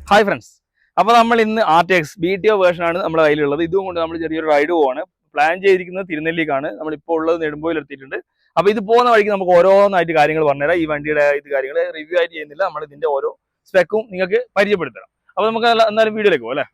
Hi friends, അപ്പോൾ നമ്മൾ ഇന്ന് RTX BTO വേർഷനാണ് നമ്മുടെ കയ്യിലുള്ളത്. ഇതും കൊണ്ട് നമ്മൾ ചെറിയൊരു റൈഡ് പോവാണ്. പ്ലാൻ ചെയ്തിരിക്കുന്നത് തിരുനെല്ലിക്കാണ്. നമ്മളിപ്പോൾ ഉള്ളത് നെടുമ്പോയിൽ എത്തിയിട്ടുണ്ട്. അപ്പോൾ ഇത് പോകുന്ന വഴിക്ക് നമുക്ക് ഓരോന്നായിട്ട് കാര്യങ്ങൾ പറഞ്ഞുതരാം. ഈ വണ്ടിയുടെ കാര്യങ്ങൾ റിവ്യൂ ആയിട്ട് ചെയ്യുന്നില്ല, നമ്മൾ ഇതിന്റെ ഓരോ സ്പെക്കും നിങ്ങൾക്ക് പരിചയപ്പെടുത്തരാം. അപ്പോൾ നമുക്ക് എന്നാലും വീഡിയോയിലേക്ക് പോകാം അല്ലേ.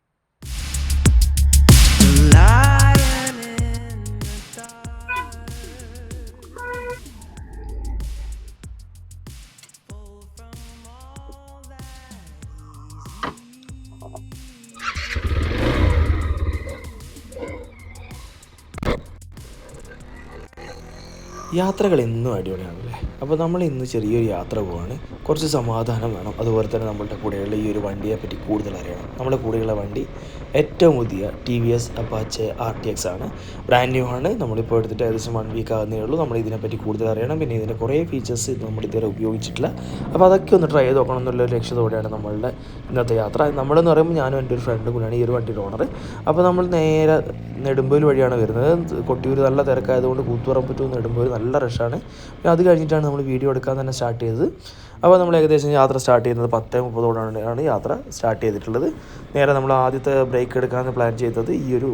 യാത്രകൾ എന്നും അടിപൊളിയാണല്ലേ. അപ്പോൾ നമ്മൾ ഇന്ന് ചെറിയൊരു യാത്ര പോവാണ്. കുറച്ച് സമാധാനം വേണം. അതുപോലെ തന്നെ നമ്മളുടെ കൂടെയുള്ള ഈ ഒരു വണ്ടിയെ പറ്റി കൂടുതൽ അറിയണം. നമ്മുടെ കൂടെയുള്ള വണ്ടി ഏറ്റവും പുതിയ TVS Apache RTX ആണ്. ബ്രാൻഡ് ന്യൂ ആണ്. നമ്മളിപ്പോൾ എടുത്തിട്ട് ഏകദേശം 1 വീക്ക് ആകുന്നേ ഉള്ളൂ. നമ്മൾ ഇതിനെപ്പറ്റി കൂടുതൽ അറിയണം. പിന്നെ ഇതിൻ്റെ കുറേ ഫീച്ചേഴ്സ് നമ്മൾ ഇതുവരെ ഉപയോഗിച്ചിട്ടില്ല. അപ്പോൾ അതൊക്കെ ഒന്ന് ട്രൈ ചെയ്ത് നോക്കണം എന്നുള്ളൊരു ലക്ഷ്യത്തോടെയാണ് നമ്മളുടെ ഇന്നത്തെ യാത്ര. നമ്മളെന്ന് പറയുമ്പോൾ ഞാനും എൻ്റെ ഒരു ഫ്രണ്ടും കൂടിയാണ് ഈ ഒരു വണ്ടിയുടെ ഓണർ. അപ്പോൾ നമ്മൾ നേരെ നെടുമ്പോയിൽ വഴിയാണ് വരുന്നത്. കൊട്ടിയൂർ നല്ല തിരക്കായതുകൊണ്ട് കൂത്തുപറമ്പ് ടു നെടുമ്പോയിൽ നല്ല റഷാണ്. പിന്നെ അത് കഴിഞ്ഞിട്ടാണ് നമ്മൾ വീഡിയോ എടുക്കാൻ തന്നെ സ്റ്റാർട്ട് ചെയ്തത്. അപ്പോൾ നമ്മൾ ഏകദേശം യാത്ര സ്റ്റാർട്ട് ചെയ്യുന്നത് 10:30 യാത്ര സ്റ്റാർട്ട് ചെയ്തിട്ടുള്ളത്. നേരെ നമ്മൾ ആദ്യത്തെ ബ്രേക്ക് എടുക്കാമെന്ന് പ്ലാൻ ചെയ്തത് ഈ ഒരു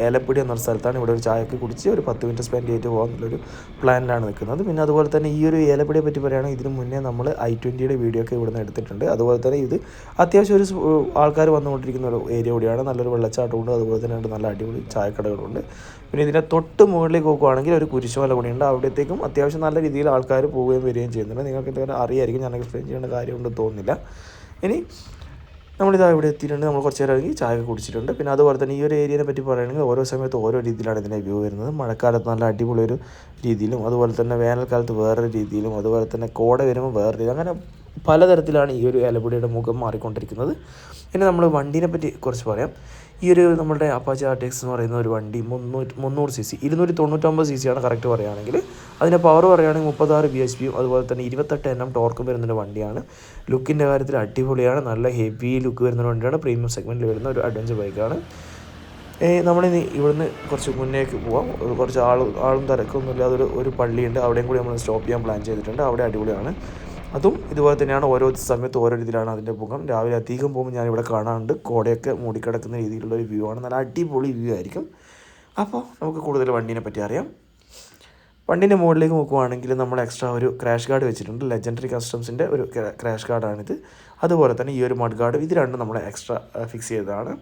ഏലപ്പിടി എന്നൊരു സ്ഥലത്താണ്. ഇവിടെ ഒരു ചായയൊക്കെ കുടിച്ച് ഒരു 10 മിനിറ്റ് സ്പെൻഡ് ചെയ്തിട്ട് പോകാമെന്നുള്ളൊരു പ്ലാനിലാണ് നിൽക്കുന്നത്. പിന്നെ അതുപോലെ തന്നെ ഈ ഒരു ഏലപ്പിടിയെ പറ്റി പറയുകയാണെങ്കിൽ ഇതിന് മുന്നേ നമ്മൾ i20യുടെ വീഡിയോ ഒക്കെ ഇവിടുന്ന് എടുത്തിട്ടുണ്ട്. അതുപോലെ തന്നെ ഇത് അത്യാവശ്യം ഒരു ആൾക്കാർ വന്നുകൊണ്ടിരിക്കുന്ന ഒരു ഏരിയ കൂടിയാണ്. നല്ലൊരു വെള്ളച്ചാട്ടമുണ്ട്. അതുപോലെ തന്നെ നല്ല അടിപൊളി ചായക്കടകളുണ്ട്. പിന്നെ ഇതിൻ്റെ തൊട്ട് മുകളിലേക്ക് നോക്കുകയാണെങ്കിൽ ഒരു കുരിശുമല കൂടിയുണ്ട്. അവിടത്തേക്കും അത്യാവശ്യം നല്ല രീതിയിൽ ആൾക്കാർ പോവുകയും വരികയും ചെയ്യുന്നുണ്ട്. നിങ്ങൾക്ക് എന്തെങ്കിലും അറിയായിരിക്കും, ഞാൻ എക്സ്പ്ലെയിൻ ചെയ്യേണ്ട കാര്യമുണ്ടെന്ന് തോന്നുന്നില്ല. ഇനി നമ്മളിതാ ഇവിടെ എത്തിയിട്ടുണ്ട്. നമ്മൾ കുറച്ച് നേരം ഇറങ്ങി ചായ കുടിച്ചിട്ടുണ്ട്. പിന്നെ അതുപോലെ തന്നെ ഈ ഒരു ഏരിയയെ പറ്റി പറയുകയാണെങ്കിൽ ഓരോ സമയത്ത് ഓരോ രീതിയിലാണ് ഇതിൻ്റെ വ്യൂ വരുന്നത്. മഴക്കാലത്ത് നല്ല അടിപൊളി ഒരു രീതിയിലും, അതുപോലെ തന്നെ വേനൽക്കാലത്ത് വേറൊരു രീതിയിലും, അതുപോലെ തന്നെ കോട വരുമ്പോൾ വേറൊരു രീതി, അങ്ങനെ പലതരത്തിലാണ് ഈ ഒരു ഏലപ്പിടിയുടെ മുഖം മാറിക്കൊണ്ടിരിക്കുന്നത്. ഇനി നമ്മൾ വണ്ടീനെ പറ്റി കുറച്ച് പറയാം. ഈ ഒരു നമ്മുടെ അപ്പാച്ചെ RTX എന്ന് പറയുന്ന ഒരു വണ്ടി 300 cc 299 cc ആണ് കറക്റ്റ് പറയുകയാണെങ്കിൽ. അതിൻ്റെ പവർ പറയുകയാണെങ്കിൽ 36 bhp അതുപോലെ തന്നെ 28 Nm ടോർക്കും വരുന്നൊരു വണ്ടിയാണ്. ലുക്കിൻ്റെ കാര്യത്തിൽ അടിപൊളിയാണ്. നല്ല ഹെവി ലുക്ക് വരുന്നൊരു വണ്ടിയാണ്. പ്രീമിയം സെഗ്മെൻറ്റിൽ വരുന്ന ഒരു അഡ്വഞ്ചർ ബൈക്കാണ്. നമ്മളിനി ഇവിടുന്ന് കുറച്ച് മുന്നേക്ക് പോവാം. കുറച്ച് ആളും തിരക്കൊന്നുമില്ല. ഒരു പള്ളിയുണ്ട്, അവിടെയും കൂടി നമ്മൾ സ്റ്റോപ്പ് ചെയ്യാൻ പ്ലാൻ ചെയ്തിട്ടുണ്ട്. അവിടെ അടിപൊളിയാണ്. അതും ഇതുപോലെ തന്നെയാണ്. ഓരോ സമയത്ത് ഓരോ രീതിയിലാണ് അതിൻ്റെ മുഖം. രാവിലെ അധികം പോകുമ്പോൾ ഞാനിവിടെ കാണാറുണ്ട്. കോടയൊക്കെ മൂടിക്കിടക്കുന്ന രീതിയിലുള്ളൊരു വ്യൂ ആണ്. നല്ല അടിപൊളി വ്യൂ ആയിരിക്കും. അപ്പോൾ നമുക്ക് കൂടുതൽ വണ്ടീനെ പറ്റി അറിയാം. വണ്ടീൻ്റെ മുകളിലേക്ക് നോക്കുകയാണെങ്കിൽ നമ്മൾ എക്സ്ട്രാ ഒരു ക്രാഷ് ഗാർഡ് വെച്ചിട്ടുണ്ട്. ലെജൻഡറി കസ്റ്റംസിൻ്റെ ഒരു ക്രാഷ് ഗാർഡാണിത്. അതുപോലെ തന്നെ ഈ ഒരു മഡ് ഗാർഡ്, ഇത് രണ്ടും നമ്മൾ എക്സ്ട്രാ ഫിക്സ് ചെയ്തതാണ്.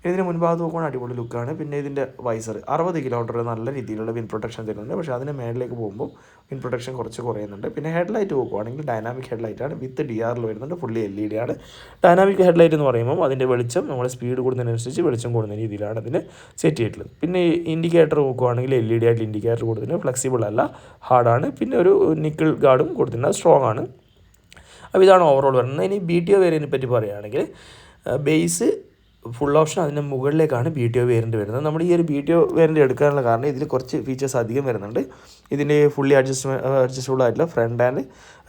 ഇതിന് മുൻഭാഗത്ത് നോക്കുകയാണെങ്കിൽ അടിപൊളി ലുക്കാണ്. പിന്നെ ഇതിൻ്റെ വൈസർ 60 കിലോമീറ്റർ നല്ല രീതിയിലുള്ള വിൻ പ്രൊട്ടക്ഷൻ തരുന്നുണ്ട്. പക്ഷേ അതിന് മേളിലേക്ക് പോകുമ്പോൾ വിൻ പ്രൊട്ടക്ഷൻ കുറച്ച് കുറയുന്നുണ്ട്. പിന്നെ ഹെഡ്ലൈറ്റ് നോക്കുകയാണെങ്കിൽ ഡൈനാമിക് ഹെഡ്ലൈറ്റാണ്. വിത്ത് DRL വരുന്നുണ്ട്. ഫുള്ളി LED ആണ്. ഡൈനാമിക് ഹെഡ്ലൈറ്റ് എന്ന് പറയുമ്പോൾ അതിൻ്റെ വെളിച്ചം നമ്മൾ സ്പീഡ് കൂടുന്നതിനനുസരിച്ച് വെളിച്ചം കൂടുന്ന രീതിയിലാണ് അതിന് സെറ്റ് ചെയ്തിട്ടുള്ളത്. പിന്നെ ഇൻഡിക്കേറ്റർ നോക്കുകയാണെങ്കിൽ LED ആയിട്ട് ഇൻഡിക്കേറ്റർ കൊടുത്തിട്ടുണ്ട്. ഫ്ലെക്സിബിൾ അല്ല, ഹാർഡാണ്. പിന്നെ ഒരു നിക്കിൾ ഗാർഡും കൊടുത്തിട്ടുണ്ട്, സ്ട്രോങ് ആണ്. അപ്പോൾ ഇതാണ് ഓവറോൾ വരുന്നത്. ഇനി BTO വേരിയൻറ്റിനെ പറ്റി പറയുകയാണെങ്കിൽ ബേസ് ഫുൾ ഓപ്ഷൻ അതിൻ്റെ മുകളിലേക്കാണ് BTO വേരിയൻറ്റ് വരുന്നത്. നമ്മൾ ഈ ഒരു BTO വേരിയൻറ്റ് എടുക്കാനുള്ള കാരണം ഇതിൽ കുറച്ച് ഫീച്ചേഴ്സ് അധികം വരുന്നുണ്ട്. ഇതിൻ്റെ ഫുള്ളി അഡ്ജസ്റ്റബിൾ ആയിട്ടുള്ള ഫ്രണ്ട് ആൻഡ്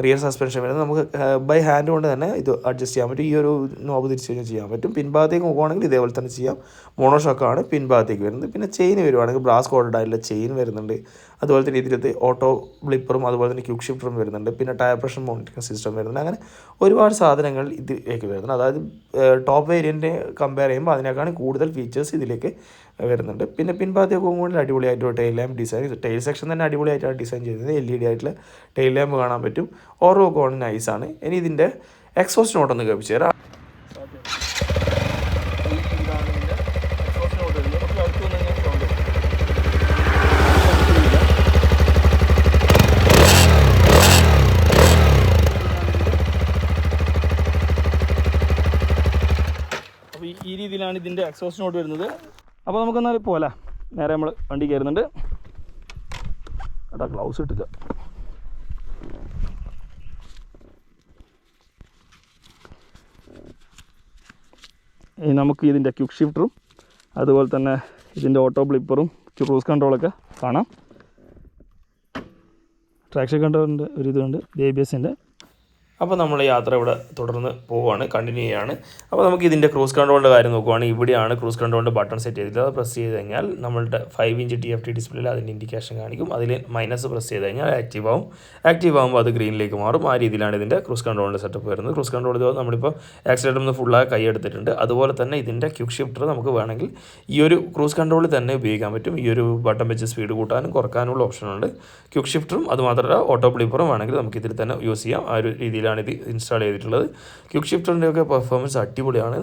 റിയർ സസ്പെൻഷൻ വരുന്നത്. നമുക്ക് ബൈ ഹാൻഡ് കൊണ്ട് തന്നെ ഇത് അഡ്ജസ്റ്റ് ചെയ്യാൻ പറ്റും. ഈ ഒരു നോബ് തിരിച്ച് കഴിഞ്ഞാൽ ചെയ്യാൻ പറ്റും. പിൻഭാഗത്തേക്ക് നോക്കുകയാണെങ്കിൽ ഇതേപോലെ തന്നെ ചെയ്യാം. മോണോഷോക്കാണ് പിൻഭാഗത്തേക്ക് വരുന്നത്. പിന്നെ ചെയിൻ വരുവാണെങ്കിൽ ബ്രാസ് കോഡഡ് ആയിട്ടുള്ള ചെയിൻ വരുന്നുണ്ട്. അതുപോലെ തന്നെ ഇതിലത്തെ ഓട്ടോ ബ്ലിപ്പറും അതുപോലെ തന്നെ ക്യുക്ക് ഷിഫ്റ്ററും വരുന്നുണ്ട്. പിന്നെ ടയർ പ്രഷർ മോണിറ്ററിംഗ് സിസ്റ്റം വരുന്നുണ്ട്. അങ്ങനെ ഒരുപാട് സാധനങ്ങൾ ഇതിലേക്ക് വരുന്നുണ്ട്. അതായത് ടോപ്പ് വേരിയൻറ്റ് കമ്പയർ ചെയ്യുമ്പോൾ അതിനേക്കാൾ കൂടുതൽ ഫീച്ചേഴ്സ് ഇതിലേക്ക് വരുന്നുണ്ട്. പിന്നെ പിൻഭാഗത്തേക്ക് പോകുമ്പോൾ അടിപൊളിയായിട്ട് tail lamp design, tail section തന്നെ അടിപൊളിയായിട്ടാണ് ഡിസൈൻ ചെയ്തത്. LED ആയിട്ടുള്ള ടെയിൽ ലാമ്പ് കാണാൻ പറ്റും. ഓരോ കോണും നൈസാണ്. ഇനി ഇതിൻ്റെ എക്സോസ്റ്റ് നോട്ടൊന്ന് കേൾപ്പിച്ചു തരാം. അപ്പോൾ ഈ രീതിയിലാണ് ഇതിൻ്റെ എക്സോസ്റ്റ് നോട്ട് വരുന്നത്. അപ്പോൾ നമുക്കെന്നാൽ പോലെ നേരെ നമ്മൾ വണ്ടി കയറുന്നുണ്ട്. എടാ ഗ്ലൗസ് ഇട്ടില്ല. നമുക്ക് ഇതിൻ്റെ ക്യുക്ക് ഷിഫ്റ്ററും അതുപോലെ തന്നെ ഇതിൻ്റെ ഓട്ടോ ബ്ലിപ്പറും ക്രൂസ് കൺട്രോളൊക്കെ കാണാം. ട്രാക്ഷൻ കൺട്രോളിൻ്റെ ഒരു ഇതുണ്ട്. ABSൻ്റെ അപ്പോൾ നമ്മൾ യാത്ര ഇവിടെ തുടർന്ന് പോവുകയാണ്, കണ്ടിന്യൂ ചെയ്യുകയാണ്. അപ്പോൾ നമുക്ക് ഇതിൻ്റെ ക്രൂസ് കൺട്രോളിൻ്റെ കാര്യം നോക്കുകയാണെങ്കിൽ ഇവിടെയാണ് ക്രൂസ് കൺട്രോളിൻ്റെ ബട്ടൺ സെറ്റ് ചെയ്തിട്ടുള്ളത്. അത് പ്രസ് ചെയ്ത് കഴിഞ്ഞാൽ നമ്മളുടെ 5-inch TFT ഡിസ്പ്ലേയിൽ അതിൻ്റെ ഇൻഡിക്കേഷൻ കാണിക്കും. അതിൽ മൈനസ് പ്രസ് ചെയ്ത് കഴിഞ്ഞാൽ ആക്റ്റീവ് ആവും. ആക്റ്റീവ് ആകുമ്പോൾ അത് ഗ്രീനിലേക്ക് മാറും. ആ രീതിയിലാണ് ഇതിൻ്റെ ക്രൂസ് കൺട്രോളിൻ്റെ സെറ്റപ്പ് വരുന്നത്. ക്രൂസ് കൺട്രോൾ ഇത് നമ്മളിപ്പോൾ ആക്സിലേറ്ററിൽ നിന്ന് ഫുള്ളായി കൈ എടുത്തിട്ടുണ്ട്. അതുപോലെ തന്നെ ഇതിൻ്റെ ക്വിക്ക് ഷിഫ്റ്റർ നമുക്ക് വേണമെങ്കിൽ ഈ ഒരു ക്രൂസ് കൺട്രോളിൽ തന്നെ ഉപയോഗിക്കാൻ പറ്റും. ഈ ഒരു ബട്ടൺ വെച്ച് സ്പീഡ് കൂട്ടാനും കുറക്കാനുള്ള ഓപ്ഷനുണ്ട്. ക്വിക്ക് ഷിഫ്റ്ററും അതുമാത്രമല്ല ഓട്ടോ ബ്ലീപ്പറും വേണമെങ്കിൽ നമുക്ക് ഇതിൽ തന്നെ യൂസ് ചെയ്യാം. ആ ഒരു രീതിയിലാണ് ഇത് ഇൻസ്റ്റാൾ ചെയ്തിട്ടുള്ളത്. ക്വിക്ക് ഷിഫ്റ്ററിൻ്റെ ഒക്കെ പെർഫോമൻസ് അടിപൊളിയാണ്.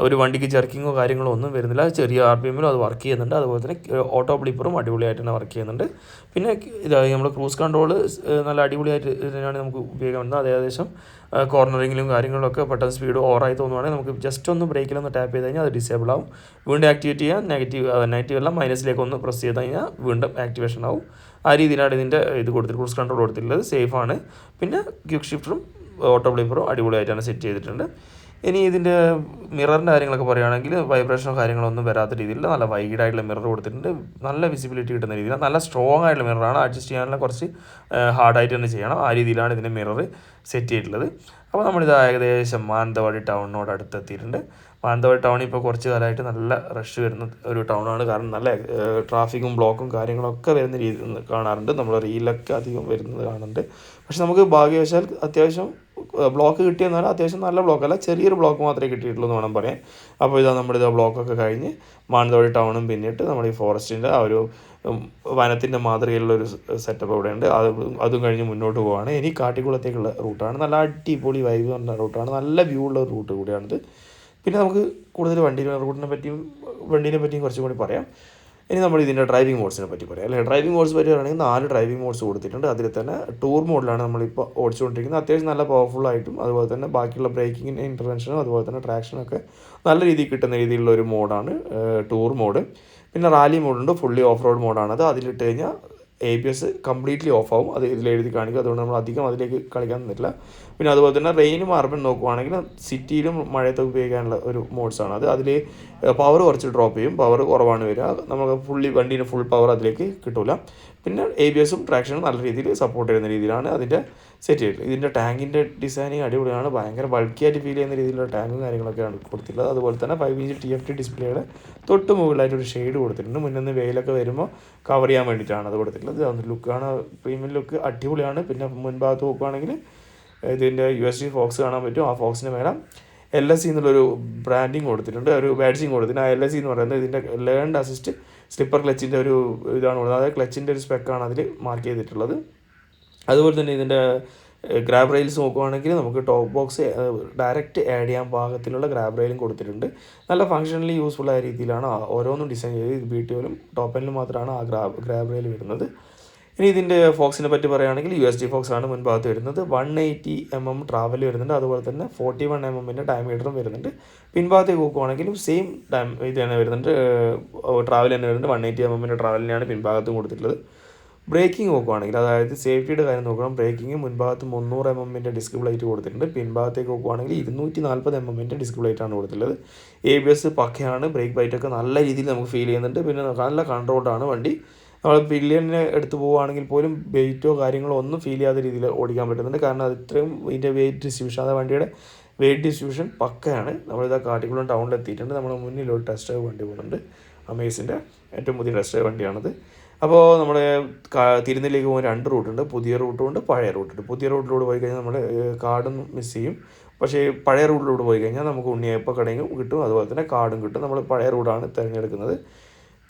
ഒരു വണ്ടിക്ക് ജർക്കിങ്ങോ കാര്യങ്ങളോ ഒന്നും വരുന്നില്ല. ചെറിയ RPMലും അത് വർക്ക് ചെയ്യുന്നുണ്ട്. അതുപോലെ തന്നെ ഓട്ടോ ബ്ലീപ്പറും അടിപൊളിയായിട്ട് തന്നെ വർക്ക് ചെയ്യുന്നുണ്ട്. പിന്നെ ഇതായി നമ്മൾ ക്രൂസ് കൺട്രോൾ നല്ല അടിപൊളിയായിട്ട് ഇതിനാണ് നമുക്ക് ഉപയോഗിക്കാൻ പറ്റുന്നത്. അത് ഏകദേശം കോർണറിങ്ങിലും കാര്യങ്ങളിലൊക്കെ പെട്ടെന്ന് സ്പീഡ് ഓവറായി തോന്നുവാണെങ്കിൽ നമുക്ക് ജസ്റ്റ് ഒന്ന് ബ്രേക്കിലൊന്ന് ടാപ്പ് ചെയ്ത് കഴിഞ്ഞാൽ അത് ഡിസേബിൾ ആവും. വീണ്ടും ആക്ടിവേറ്റ് ചെയ്യാൻ നെഗറ്റീവ് അല്ല മൈനസിലേക്ക് ഒന്ന് പ്രസ് ചെയ്ത് കഴിഞ്ഞാൽ വീണ്ടും ആക്ടിവേഷൻ ആവും. ആ രീതിയിലാണ് ഇതിൻ്റെ ഇത് കൊടുത്തിട്ട് ക്രൂസ് കൺട്രോൾ കൊടുത്തിട്ടുള്ളത്. സേഫാണ്. പിന്നെ ക്വിക്ക് ഷിഫ്റ്ററും ഓട്ടോ ബ്ലീപ്പറും അടിപൊളിയായിട്ടാണ് സെറ്റ് ചെയ്തിട്ടുണ്ട്. ഇനി ഇതിൻ്റെ മിററിൻ്റെ കാര്യങ്ങളൊക്കെ പറയുകയാണെങ്കിൽ വൈബ്രേഷനോ കാര്യങ്ങളോ ഒന്നും വരാത്ത രീതിയിൽ നല്ല വൈഡായിട്ടുള്ള മിറർ കൊടുത്തിട്ടുണ്ട്. നല്ല വിസിബിലിറ്റി കിട്ടുന്ന രീതിയിൽ നല്ല സ്ട്രോങ് ആയിട്ടുള്ള മിററാണ്. അഡ്ജസ്റ്റ് ചെയ്യാനുള്ള കുറച്ച് ഹാർഡായിട്ട് തന്നെ ചെയ്യണം. ആ രീതിയിലാണ് ഇതിൻ്റെ മിറർ സെറ്റ് ചെയ്തിട്ടുള്ളത്. അപ്പോൾ നമ്മളിത് ഏകദേശം മാനന്തവാടി ടൗണിനോട് അടുത്തെത്തിയിട്ടുണ്ട്. മാനന്തവാടി ടൗൺ ഇപ്പോൾ കുറച്ച് കാലമായിട്ട് നല്ല റഷ് വരുന്ന ഒരു ടൗണാണ്. കാരണം നല്ല ട്രാഫിക്കും ബ്ലോക്കും കാര്യങ്ങളൊക്കെ വരുന്ന രീതി കാണാറുണ്ട്. നമ്മൾ റീലൊക്കെ അധികം വരുന്നത് കാണുന്നുണ്ട്. പക്ഷെ നമുക്ക് ഭാഗ്യവശാൽ അത്യാവശ്യം ബ്ലോക്ക് കിട്ടിയെന്ന് പറഞ്ഞാൽ അത്യാവശ്യം നല്ല ബ്ലോക്കല്ല, ചെറിയൊരു ബ്ലോക്ക് മാത്രമേ കിട്ടിയിട്ടുള്ളൂ എന്ന് വേണം പറയാൻ. അപ്പോൾ ഇതാ നമ്മളിത് ബ്ലോക്കൊക്കെ കഴിഞ്ഞ് മാനന്തവാടി ടൗണും പിന്നിട്ട് നമ്മുടെ ഈ ഫോറസ്റ്റിൻ്റെ ആ ഒരു വനത്തിൻ്റെ മാതൃകയിലുള്ളൊരു സെറ്റപ്പ് ഇവിടെയുണ്ട്. അതും കഴിഞ്ഞ് മുന്നോട്ട് പോവുകയാണ്. ഇനി കാട്ടിക്കുളത്തേക്കുള്ള റൂട്ടാണ്. നല്ല അടിപൊളി വൈബ് പറഞ്ഞ റൂട്ടാണ്. നല്ല വ്യൂ ഉള്ള റൂട്ട് കൂടിയാണിത്. പിന്നെ നമുക്ക് കൂടുതൽ റൂട്ടിനെ പറ്റിയും കുറച്ചും കൂടി പറയാം. ഇനി നമ്മൾ ഇതിൻ്റെ ഡ്രൈവിംഗ് മോഡ്സിനെ പറ്റി പറയാം അല്ലേ. ഡ്രൈവിംഗ് മോഡ്സ് പറ്റുകയാണെങ്കിൽ 4 ഡ്രൈവിംഗ് മോഡ്സ് കൊടുത്തിട്ടുണ്ട്. അതിൽ തന്നെ ടൂർ മോഡിലാണ് നമ്മളിപ്പോൾ ഓടിച്ചുകൊണ്ടിരിക്കുന്നത്. അത്യാവശ്യം നല്ല പവർഫുള്ളായിട്ടും അതുപോലെ തന്നെ ബാക്കിയുള്ള ബ്രേക്കിങ്ങിൻ്റെ ഇൻ്റർവെൻഷനും അതുപോലെ തന്നെ ട്രാക്ഷനൊക്കെ നല്ല രീതിയിൽ കിട്ടുന്ന രീതിയിലുള്ള ഒരു മോഡാണ് ടൂർ മോഡ്. പിന്നെ റാലി മോഡുണ്ട്, ഫുള്ളി ഓഫ് റോഡ് മോഡാണത്. അതിലിട്ട് കഴിഞ്ഞാൽ ABS കംപ്ലീറ്റ്ലി ഓഫാവും. അത് ഇതിലെഴുതി കാണിക്കും. അതുകൊണ്ട് നമ്മൾ അധികം അതിലേക്ക് കളിക്കാൻ നിന്നില്ല. പിന്നെ അതുപോലെ തന്നെ റെയിനും അർബൻ നോക്കുവാണെങ്കിൽ സിറ്റിയിലും മഴയത്ത് ഉപയോഗിക്കാനുള്ള ഒരു മോഡ്സാണ് അത്. അതിൽ പവർ കുറച്ച് ഡ്രോപ്പ് ചെയ്യും. പവർ കുറവാണ് വരിക. നമുക്ക് വണ്ടീൻ്റെ ഫുൾ പവർ അതിലേക്ക് കിട്ടില്ല. പിന്നെ ABSും ട്രാക്ഷനും നല്ല രീതിയിൽ സപ്പോർട്ട് ചെയ്യുന്ന രീതിയിലാണ് അതിൻ്റെ സെറ്റ് ചെയ്തിട്ടുള്ളത്. ഇതിൻ്റെ ടാങ്കിൻ്റെ ഡിസൈനിങ് അടിപൊളിയാണ്. ഭയങ്കര ബൾക്കിയായിട്ട് ഫീൽ ചെയ്യുന്ന രീതിയിലുള്ള ടാങ്കും കാര്യങ്ങളൊക്കെയാണ് കൊടുത്തിട്ടുള്ളത്. അതുപോലെ തന്നെ 5-inch TFT ഡിസ്പ്ലേയുടെ തൊട്ട് മുകളിലായിട്ട് ഒരു ഷെയ്ഡ് കൊടുത്തിട്ടുണ്ട്. മുന്നിൽ നിന്ന് വെയിലൊക്കെ വരുമ്പോൾ കവർ ചെയ്യാൻ വേണ്ടിയിട്ടാണ് അത് കൊടുത്തിട്ടുള്ളത്. അത് ലുക്കാണ്, പ്രീമിയം ലുക്ക് അടിപൊളിയാണ്. പിന്നെ മുൻഭാഗത്ത് നോക്കുകയാണെങ്കിൽ ഇതിൻ്റെ USD ഫോക്സ് കാണാൻ പറ്റും. ആ ഫോക്സിന് മേലെ LSC എന്നുള്ളൊരു ബ്രാൻഡിങ് കൊടുത്തിട്ടുണ്ട്, ഒരു ബാഡ്ജിങ് കൊടുത്തിട്ടുണ്ട്. ആ LSC എന്ന് പറയുന്നത് ഇതിൻ്റെ ലേൺഡ് അസിസ്റ്റ് സ്ലിപ്പർ ക്ലച്ചിൻ്റെ ഒരു ഇതാണ് കൊടുത്തത്. അതായത് ക്ലച്ചിൻ്റെ ഒരു സ്പെക്കാണ് അതിൽ മാർക്ക് ചെയ്തിട്ടുള്ളത്. അതുപോലെ തന്നെ ഇതിൻ്റെ ഗ്രാബ് റെയിൽസ് നോക്കുകയാണെങ്കിൽ നമുക്ക് ടോപ്പ് ബോക്സ് ഡയറക്റ്റ് ആഡ് ചെയ്യാൻ പാകത്തിലുള്ള ഗ്രാബ് റെയിലും കൊടുത്തിട്ടുണ്ട്. നല്ല ഫങ്ഷണലി യൂസ്ഫുൾ ആയ രീതിയിലാണ് ഓരോന്നും ഡിസൈൻ ചെയ്ത്. BTOയിലും ടോപ്പ് എൻഡിലും മാത്രമാണ് ആ ഗ്രാബ് റെയിൽ വരുന്നത്. ഇനി ഇതിൻ്റെ ഫോക്സിനെ പറ്റി പറയുകയാണെങ്കിൽ USD ഫോക്സ് ആണ് മുൻഭാഗത്ത് വരുന്നത്. 180 mm ട്രാവൽ വരുന്നുണ്ട്. അതുപോലെ തന്നെ 41 mm ഡയമീറ്ററും വരുന്നുണ്ട്. പിൻഭാഗത്തേക്ക് നോക്കുകയാണെങ്കിലും സെയിം ഇത് തന്നെ വരുന്നുണ്ട്, ട്രാവൽ തന്നെ വരുന്നുണ്ട്. 180 mm ട്രാവലിനെയാണ് പിൻഭാഗത്തും കൊടുത്തിട്ടുള്ളത്. ബ്രേക്കിംഗ് നോക്കുകയാണെങ്കിൽ അതായത് സേഫ്റ്റിയുടെ കാര്യം നോക്കണം. ബ്രേക്കിംഗ് മുൻഭാഗത്ത് 300 mm ഡിസ്ക് പ്ലേറ്റ് കൊടുത്തിട്ടുണ്ട്. പിൻഭാഗത്തേക്ക് നോക്കുകയാണെങ്കിൽ 240 mm ഡിസ്ക് പ്ലേറ്റാണ് കൊടുത്തിട്ടുള്ളത്. ABS പക്കയാണ്. ബ്രേക്ക് ബൈറ്റൊക്കെ നല്ല രീതിയിൽ നമുക്ക് ഫീൽ ചെയ്യുന്നുണ്ട്. പിന്നെ നല്ല കൺട്രോൾഡാണ് വണ്ടി. നമ്മൾ പില്ലിയനെ എടുത്ത് പോവുകയാണെങ്കിൽ പോലും വെയിറ്റോ കാര്യങ്ങളോ ഒന്നും ഫീൽ ചെയ്യാത്ത രീതിയിൽ ഓടിക്കാൻ പറ്റുന്നുണ്ട്. കാരണം അത് ഇത്രയും ഇതിൻ്റെ വെയിറ്റ് ഡിസ്ട്രിബ്യൂഷൻ, അതായത് വണ്ടിയുടെ വെയിറ്റ് ഡിസ്ട്രിബ്യൂഷൻ പക്കയാണ്. നമ്മളിതാ കാട്ടിക്കുളം ടൗണിൽ എത്തിയിട്ടുണ്ട്. നമ്മുടെ മുന്നിൽ ഒരു ടെസ്റ്റ് ഡ്രൈവ് വണ്ടി പോകുന്നുണ്ട്. അമേസിൻ്റെ ഏറ്റവും പുതിയ ടെസ്റ്റ് ഡ്രൈവ് വണ്ടിയാണത്. അപ്പോൾ നമ്മുടെ തിരുനെല്ലിലേക്ക് പോകാൻ 2 റൂട്ടുണ്ട്. പുതിയ റൂട്ടും ഉണ്ട്, പഴയ റൂട്ടുണ്ട്. പുതിയ റൂട്ടിലൂടെ പോയി കഴിഞ്ഞാൽ നമ്മൾ കാർഡും മിസ് ചെയ്യും. പക്ഷേ പഴയ റൂട്ടിലൂടെ പോയി കഴിഞ്ഞാൽ നമുക്ക് ഉണ്ണിയപ്പ കടയും കിട്ടും, അതുപോലെ തന്നെ കാർഡും കിട്ടും. നമ്മൾ പഴയ റൂട്ടാണ് തിരഞ്ഞെടുക്കുന്നത്.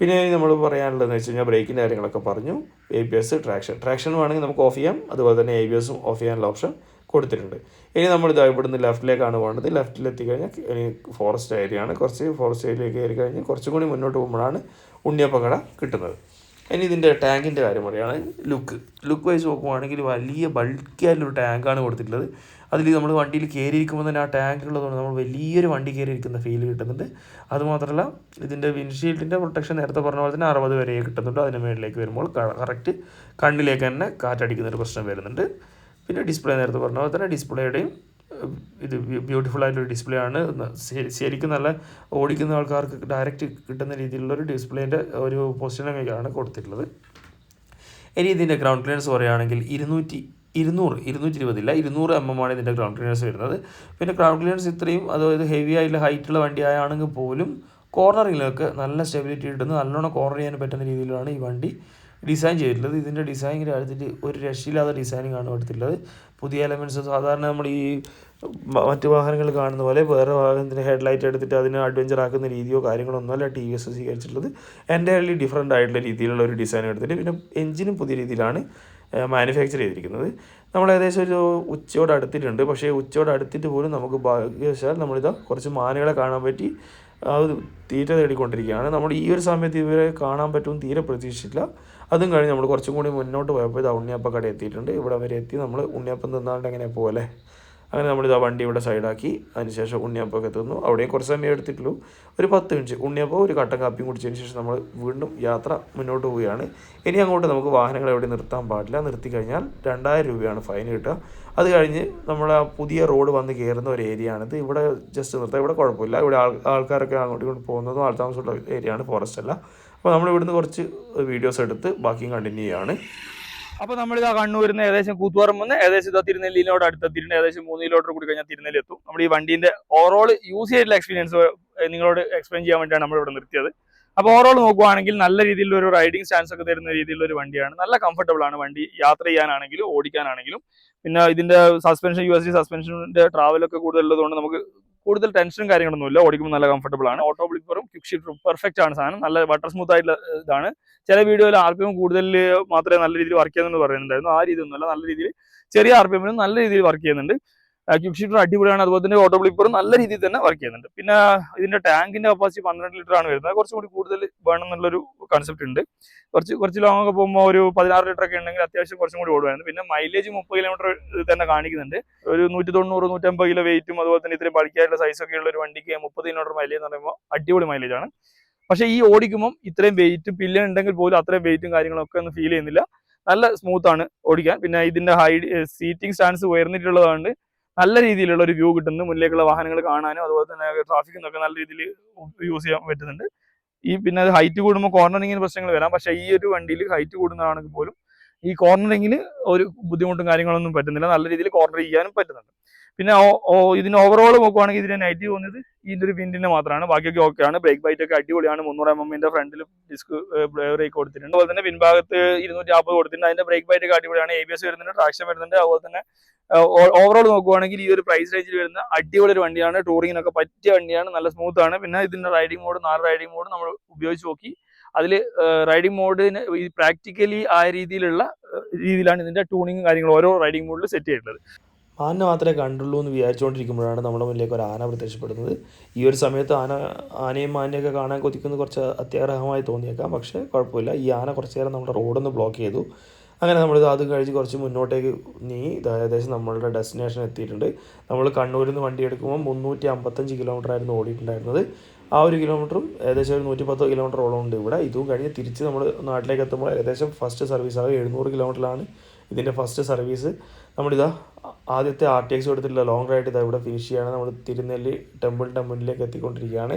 പിന്നെ നമ്മൾ പറയാനുള്ളതെന്ന് വെച്ച് കഴിഞ്ഞാൽ ബ്രേക്കിൻ്റെ കാര്യങ്ങളൊക്കെ പറഞ്ഞു. ABS, ട്രാക്ഷൻ വേണമെങ്കിൽ നമുക്ക് ഓഫ് ചെയ്യാം. അതുപോലെ തന്നെ ABSും ഓഫ് ചെയ്യാനുള്ള ഓപ്ഷൻ കൊടുത്തിട്ടുണ്ട്. ഇനി നമ്മൾ ഇവിടുന്ന് ലെഫ്റ്റിലേക്കാണ് പോകേണ്ടത്. ലെഫ്റ്റിലെത്തിക്കഴിഞ്ഞാൽ ഇനി ഫോറസ്റ്റ് ഏരിയയാണ്. കുറച്ച് ഫോറസ്റ്റ് ഏരിയയിലേക്ക് കയറി കഴിഞ്ഞാൽ കുറച്ചും കൂടി മുന്നോട്ട് പോകുമ്പോഴാണ് ഉണ്ണിയപ്പക്കട കിട്ടുന്നത്. ഇനി ഇതിൻ്റെ ടാങ്കിൻ്റെ കാര്യം പറയുകയാണെങ്കിൽ ലുക്ക് വൈസ് നോക്കുവാണെങ്കിൽ വലിയ ബൾക്കി ആയിട്ടുള്ളൊരു ടാങ്കാണ് കൊടുത്തിട്ടുള്ളത്. അതിൽ നമ്മൾ വണ്ടിയിൽ കയറിയിരിക്കുമ്പോൾ തന്നെ ആ ടാങ്കുള്ളതുകൊണ്ട് നമ്മൾ വലിയൊരു വണ്ടി കയറിയിരിക്കുന്ന ഫീൽ കിട്ടുന്നുണ്ട്. അതുമാത്രമല്ല ഇതിൻ്റെ വിൻഷീൽഡിൻ്റെ പ്രൊട്ടക്ഷൻ നേരത്തെ പറഞ്ഞ പോലെ തന്നെ 60 വരെ കിട്ടുന്നുണ്ട്. അതിന് മേളിലേക്ക് വരുമ്പോൾ കറക്റ്റ് കണ്ണിലേക്ക് തന്നെ കാറ്റടിക്കുന്നൊരു പ്രശ്നം വരുന്നുണ്ട്. പിന്നെ ഡിസ്പ്ലേ നേരത്തെ പറഞ്ഞ പോലെ തന്നെ ഡിസ്പ്ലേയുടെയും ഇത് ബ്യൂട്ടിഫുൾ ആയിട്ടൊരു ഡിസ്പ്ലേ ആണ്. ശരിക്കും നല്ല ഓടിക്കുന്ന ആൾക്കാർക്ക് ഡയറക്റ്റ് കിട്ടുന്ന രീതിയിലുള്ളൊരു ഡിസ്പ്ലേൻ്റെ ഒരു പൊസിഷനൊക്കെയാണ് കൊടുത്തിട്ടുള്ളത്. ഇനി ഇതിൻ്റെ ഗ്രൗണ്ട് ക്ലിയറൻസ് പറയുകയാണെങ്കിൽ 220 200 mm ആണ് ഇതിൻ്റെ ഗ്രൗണ്ട് ക്ലിയറൻസ് വരുന്നത്. പിന്നെ ഗ്രൗണ്ട് ക്ലിയറൻസ് ഇത്രയും അതായത് ഹെവി ആയിട്ടുള്ള ഹൈറ്റുള്ള വണ്ടി ആണെങ്കിൽ പോലും കോർണറിലൊക്കെ നല്ല സ്റ്റെബിലിറ്റി കിട്ടുന്നു, നല്ലോണം കോർണർ ചെയ്യാൻ പറ്റുന്ന രീതിയിലാണ് ഈ വണ്ടി ഡിസൈൻ ചെയ്തിട്ടുള്ളത്. ഇതിൻ്റെ ഡിസൈനിൻ്റെ അടുത്തിട്ട് ഒരു രക്ഷയില്ലാത്ത ഡിസൈനിങ് ആണ് എടുത്തിട്ടുള്ളത്. പുതിയ എലമെൻറ്റ്സ് സാധാരണ നമ്മൾ ഈ മറ്റു വാഹനങ്ങൾ കാണുന്ന പോലെ വേറെ വാഹനത്തിൻ്റെ ഹെഡ്ലൈറ്റ് എടുത്തിട്ട് അതിനെ അഡ്വഞ്ചർ ആക്കുന്ന രീതിയോ കാര്യങ്ങളോ ഒന്നുമല്ല ടി വി എസ് സ്വീകരിച്ചിട്ടുള്ളത്. എൻ്റയർലി ഡിഫറൻ്റ് ആയിട്ടുള്ള രീതിയിലുള്ള ഒരു ഡിസൈൻ എടുത്തിട്ട് പിന്നെ എഞ്ചിനും പുതിയ രീതിയിലാണ് മാനുഫാക്ചർ ചെയ്തിരിക്കുന്നത്. നമ്മൾ ഏകദേശം ഒരു ഉച്ചയോട് അടുത്തിട്ടുണ്ട്. പക്ഷേ ഉച്ചയോട് അടുത്തിട്ട് പോലും നമുക്ക് ഭാഗ്യവശാൽ നമ്മളിതാ കുറച്ച് മാനുകളെ കാണാൻ പറ്റി. അത് തീറ്റ തേടിക്കൊണ്ടിരിക്കുകയാണ്. നമ്മൾ ഈ ഒരു സമയത്ത് ഇവരെ കാണാൻ പറ്റുമെന്ന് തീരെ പ്രതീക്ഷിച്ചില്ല. അതും കഴിഞ്ഞ് നമ്മൾ കുറച്ചും കൂടി മുന്നോട്ട് പോയപ്പോൾ ഇതാ ഉണ്ണിയപ്പ കട എത്തിയിട്ടുണ്ട്. ഇവിടെ വരെ എത്തി നമ്മൾ ഉണ്ണിയപ്പം തിന്നാണ്ട് എങ്ങനെ പോലെ അങ്ങനെ നമ്മളിതാ വണ്ടി ഇവിടെ സൈഡാക്കി അതിനുശേഷം ഉണ്ണിയപ്പമൊക്കെ തിന്നു. അവിടെയും കുറച്ച് സമയം എടുത്തിട്ടുള്ളൂ, ഒരു 10 മിനിറ്റ്. ഉണ്ണിയപ്പം ഒരു കട്ടൻ കാപ്പിയും കുടിച്ചതിന് ശേഷം നമ്മൾ വീണ്ടും യാത്ര മുന്നോട്ട് പോവുകയാണ്. ഇനി അങ്ങോട്ട് നമുക്ക് വാഹനങ്ങൾ എവിടെ നിർത്താൻ പാടില്ല. നിർത്തി കഴിഞ്ഞാൽ 2000 രൂപയാണ് ഫൈൻ കിട്ടുക. അത് കഴിഞ്ഞ് നമ്മൾ ആ പുതിയ റോഡ് വന്ന് കയറുന്ന ഒരു ഏരിയ ആണിത്. ഇവിടെ ജസ്റ്റ് നിർത്താം, ഇവിടെ കുഴപ്പമില്ല. ഇവിടെ ആൾക്കാരൊക്കെ അങ്ങോട്ടും ഇങ്ങോട്ട് പോകുന്നതും ആൾത്താമസമുള്ള ഏരിയ ആണ്, ഫോറസ്റ്റ് അല്ല. അപ്പോൾ നമ്മൾ ഇവിടുന്ന് കുറച്ച് വീഡിയോസ് എടുത്ത് ബാക്കിയും കണ്ടിന്യൂ ചെയ്യുകയാണ്. അപ്പോൾ നമ്മളിതാ കണ്ണൂരിൽ ഏകദേശം കൂത്തുപറമ്പ് നിന്ന് ഏകദേശം ഇതാ തിരുനെല്ലിയിലോട് അടുത്തെത്തിയിട്ടുണ്ട്. ഏകദേശം 3 കിലോമീറ്റർ കൂടി കഴിഞ്ഞാൽ തിരുനെല്ലി എത്തും. നമ്മൾ ഈ വണ്ടീൻ്റെ ഓവറോൾ യൂസ് ചെയ്തിട്ടുള്ള എക്സ്പീരിയൻസ് നിങ്ങളോട് എക്സ്പ്ലെയിൻ ചെയ്യാൻ വേണ്ടിയാണ് നമ്മളിവിടെ നിർത്തിയത്. അപ്പോൾ ഓവറോൾ നോക്കുവാണെങ്കിൽ നല്ല രീതിയിലുള്ള ഒരു റൈഡിങ് സ്റ്റാൻസ് ഒക്കെ തരുന്ന രീതിയിലുള്ള ഒരു വണ്ടിയാണ്. നല്ല കംഫർട്ടബിൾ ആണ് വണ്ടി, യാത്ര ചെയ്യാനാണെങ്കിലും ഓടിക്കാനാണെങ്കിലും. പിന്നെ ഇതിന്റെ സസ്പെൻഷൻ USD സസ്പെൻഷൻ്റെ ട്രാവലൊക്കെ കൂടുതലുള്ളതുകൊണ്ട് നമുക്ക് കൂടുതൽ ടെൻഷനും കാര്യങ്ങളൊന്നുമില്ല. ഓടിക്കുമ്പോൾ നല്ല കംഫർട്ടബിൾ ആണ്. ഓട്ടോ ബ്ലിപ്പറും ക്വിക്ക് ഷിഫ്റ്ററും പെർഫെക്റ്റ് ആണ് സാധനം. നല്ല ബട്ടർ സ്മൂത്ത് ആയിട്ടുള്ള ഇതാണ്. ചില വീഡിയോയിൽ RPM കൂടുതൽ മാത്രമേ നല്ല രീതിയിൽ വർക്ക് ചെയ്യുന്നെന്ന് പറയുന്നുണ്ടായിരുന്നു. ആ രീതി ഒന്നുമല്ല, നല്ല രീതിയിൽ ചെറിയ RPM നല്ല രീതിയിൽ വർക്ക് ചെയ്യുന്നുണ്ട്. ക്വിക്ക് ഷിഫ്റ്റർ അടിപൊളിയാണ്. അതുപോലെ തന്നെ ഓട്ടോ ബ്ലിപ്പറും നല്ല രീതിയിൽ തന്നെ വർക്ക് ചെയ്യുന്നുണ്ട്. പിന്നെ ഇതിന്റെ ടാങ്കിന്റെ കപ്പാസിറ്റി 12 ലിറ്റർ ആണ് വരുന്നത്. കുറച്ചും കൂടി കൂടുതൽ വേണം എന്നുള്ളൊരു കൺസെപ്റ്റ് ഉണ്ട്. കുറച്ച് ലോങ് ഒക്കെ പോകുമ്പോൾ ഒരു 16 ലിറ്റർ ഒക്കെ ഉണ്ടെങ്കിൽ അത്യാവശ്യം കുറച്ചും കൂടി ഓടുമായിരുന്നു. പിന്നെ മൈലേജ് 30 കിലോമീറ്റർ തന്നെ കാണിക്കുന്നുണ്ട്. ഒരു 190-150 കിലോ വെയിറ്റും അതുപോലെ തന്നെ ഇത്രയും ബൾക്കിയായിട്ടുള്ള സൈസൊക്കെ ഉള്ള ഒരു വണ്ടിക്ക് 30 കിലോമീറ്റർ മൈലേജ് എന്ന് പറയുമ്പോൾ അടിപൊളി മൈലേജ് ആണ്. പക്ഷേ ഈ ഓടിക്കുമ്പോൾ ഇത്രയും വെയിറ്റും പില്ലൻ ഉണ്ടെങ്കിൽ പോലും അത്രയും വെയിറ്റും കാര്യങ്ങളൊക്കെ ഒന്നും ഫീൽ ചെയ്യുന്നില്ല. നല്ല സ്മൂത്ത് ആണ് ഓടിക്കാൻ. പിന്നെ ഇതിന്റെ സീറ്റിംഗ് സ്റ്റാൻസ് ഉയർന്നിട്ടുള്ളതുകൊണ്ട് നല്ല രീതിയിലുള്ള ഒരു വ്യൂ കിട്ടുന്നു. മുന്നിലേക്കുള്ള വാഹനങ്ങൾ കാണാനും അതുപോലെ തന്നെ ട്രാഫിക്കിൽ നിന്നൊക്കെ നല്ല രീതിയിൽ യൂസ് ചെയ്യാൻ പറ്റുന്നുണ്ട്. പിന്നെ ഹൈറ്റ് കൂടുമ്പോൾ കോർണറിങ്ങിന് പ്രശ്നങ്ങൾ വരാം. പക്ഷേ ഈ ഒരു വണ്ടിയിൽ ഹൈറ്റ് കൂടുന്നതാണെങ്കിൽ പോലും ഈ കോർണറിങ്ങിന് ഒരു ബുദ്ധിമുട്ടും കാര്യങ്ങളൊന്നും പറ്റുന്നില്ല. നല്ല രീതിയിൽ കോർണർ ചെയ്യാനും പറ്റുന്നുണ്ട്. പിന്നെ ഇതിന് ഓവറോൾ നോക്കുവാണെങ്കിൽ ഇതിന്റെ നെഗറ്റീവ് തോന്നിയത് ഇതിന്റെ ഒരു വിൻഡിന്റെ മാത്രമാണ്. ബാക്കിയൊക്കെ ഓക്കെയാണ്. ബ്രേക്ക് ബൈറ്റ് ഒക്കെ അടിപൊളിയാണ്. 300 mm ഫ്രണ്ടിൽ ഡിസ്ക് ബ്രേക്ക് കൊടുത്തിട്ടുണ്ട്. അതുപോലെ തന്നെ പിൻഭാഗത്ത് 250 കൊടുത്തിട്ടുണ്ട്. അതിന്റെ ബ്രേക്ക് ബൈറ്റ് ഒക്കെ അടിപൊളിയാണ്. ABS വരുന്നുണ്ട്, ട്രാക്ഷൻ വരുന്നുണ്ട്. അതുപോലെ തന്നെ ഓവറോൾ നോക്കുവാണെങ്കിൽ ഈ ഒരു പ്രൈസ് റേഞ്ചിൽ വരുന്ന അടിപൊളി ഒരു വണ്ടിയാണ്. ടൂറിങ്ങിനൊക്കെ പറ്റിയ വണ്ടിയാണ്. നല്ല സ്മൂത്ത് ആണ്. പിന്നെ ഇതിന്റെ റൈഡിംഗ് മോഡ് 4 റൈഡിംഗ് മോഡ് നമ്മൾ ഉപയോഗിച്ച് നോക്കി. അതിൽ റൈഡിംഗ് മോഡിന് പ്രാക്ടിക്കലി ആ രീതിയിലാണ് ഇതിന്റെ ട്യൂണിങ് കാര്യങ്ങൾ ഓരോ റൈഡിംഗ് മോഡിൽ സെറ്റ് ചെയ്തിട്ടുള്ളത്. ആന മാത്രമേ കണ്ടുള്ളൂ എന്ന് വിചാരിച്ചുകൊണ്ടിരിക്കുമ്പോഴാണ് നമ്മുടെ മുന്നിലേക്ക് ഒരു ആന പ്രത്യക്ഷപ്പെടുന്നത്. ഈ ഒരു സമയത്ത് ആനയും മാനിനെയൊക്കെ കാണാൻ കൊതിക്കുന്നത് കുറച്ച് അത്യാഗ്രഹമായി തോന്നിയേക്കാം. പക്ഷേ കുഴപ്പമില്ല. ഈ ആന കുറച്ച് നേരം നമ്മുടെ റോഡൊന്ന് ബ്ലോക്ക് ചെയ്തു. അങ്ങനെ നമ്മളിത് അത് കഴിഞ്ഞ് കുറച്ച് മുന്നോട്ടേക്ക് ഏകദേശം നമ്മളുടെ ഡെസ്റ്റിനേഷൻ എത്തിയിട്ടുണ്ട്. നമ്മൾ കണ്ണൂരിൽ നിന്ന് വണ്ടി എടുക്കുമ്പോൾ 355 കിലോമീറ്റർ ആയിരുന്നു ഓടിയിട്ടുണ്ടായിരുന്നത്. ആ ഒരു കിലോമീറ്ററും ഏകദേശം ഒരു 110 കിലോമീറ്ററോളം ഉണ്ട് ഇവിടെ. ഇതും കഴിഞ്ഞ് തിരിച്ച് നമ്മൾ നാട്ടിലേക്ക് എത്തുമ്പോൾ ഏകദേശം ഫസ്റ്റ് സർവീസ് ആകും 700 കിലോമീറ്ററിലാണ് ഇതിൻ്റെ ഫസ്റ്റ് സർവീസ്. നമ്മളിതാ ആദ്യത്തെ RTX എടുത്തിട്ടുള്ള ലോങ് റൈഡ് ഇതാ ഇവിടെ ഫിനിഷ് ചെയ്യാണ്. നമ്മൾ തിരുനെല്ലി ടെമ്പിളിലേക്ക് എത്തിക്കൊണ്ടിരിക്കുകയാണ്.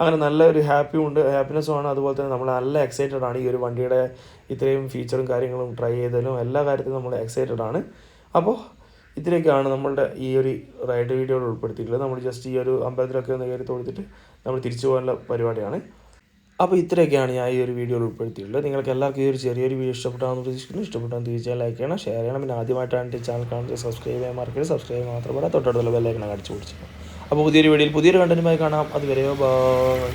അങ്ങനെ നല്ലൊരു ഹാപ്പിനെസ്സുമാണ്. അതുപോലെ തന്നെ നമ്മൾ നല്ല എക്സൈറ്റഡ് ആണ്. ഈ ഒരു വണ്ടിയുടെ ഇത്രയും ഫീച്ചറും കാര്യങ്ങളും ട്രൈ ചെയ്തതിലും എല്ലാ കാര്യത്തിലും നമ്മൾ എക്സൈറ്റഡ് ആണ്. അപ്പോൾ ഇതിലേക്കാണ് നമ്മളുടെ ഈ ഒരു റൈഡ് വീഡിയോയിൽ ഉൾപ്പെടുത്തിയിട്ടുള്ളത്. നമ്മൾ ജസ്റ്റ് ഈ ഒരു അമ്പലത്തിലൊക്കെ ഒന്ന് കയറി തൊടുത്തിട്ട് നമ്മൾ തിരിച്ചു പോകാനുള്ള പരിപാടിയാണ്. അപ്പോൾ ഇത്രയൊക്കെയാണ് ഞാൻ ഈ ഒരു വീഡിയോയിൽ ഉൾപ്പെടുത്തിയിട്ടുള്ളത്. നിങ്ങൾക്ക് എല്ലാവർക്കും ഈ ഒരു ചെറിയൊരു വീഡിയോ ഇഷ്ടപ്പെട്ടാണെന്ന് പ്രതീക്ഷിക്കുന്നു. ഇഷ്ടപ്പെട്ടാൽ തീർച്ചയായും ലൈക്ക് ചെയ്യണം, ഷെയർ ചെയ്യണം. പിന്നെ ആദ്യമായിട്ടാണ് ചാനൽ കാണുന്നത് സബ്സ്ക്രൈബ് ചെയ്യാൻ മറക്കരുത്. സബ്സ്ക്രൈബ് മാത്രമല്ല തൊട്ടടുത്തുള്ള ബെല്ലൈക്കൺ അടിച്ചു പിടിച്ചു. അപ്പോൾ പുതിയൊരു വീഡിയോയിൽ പുതിയൊരു കണ്ടന്റുമായി കാണാം. അതുവരെ ബൈ.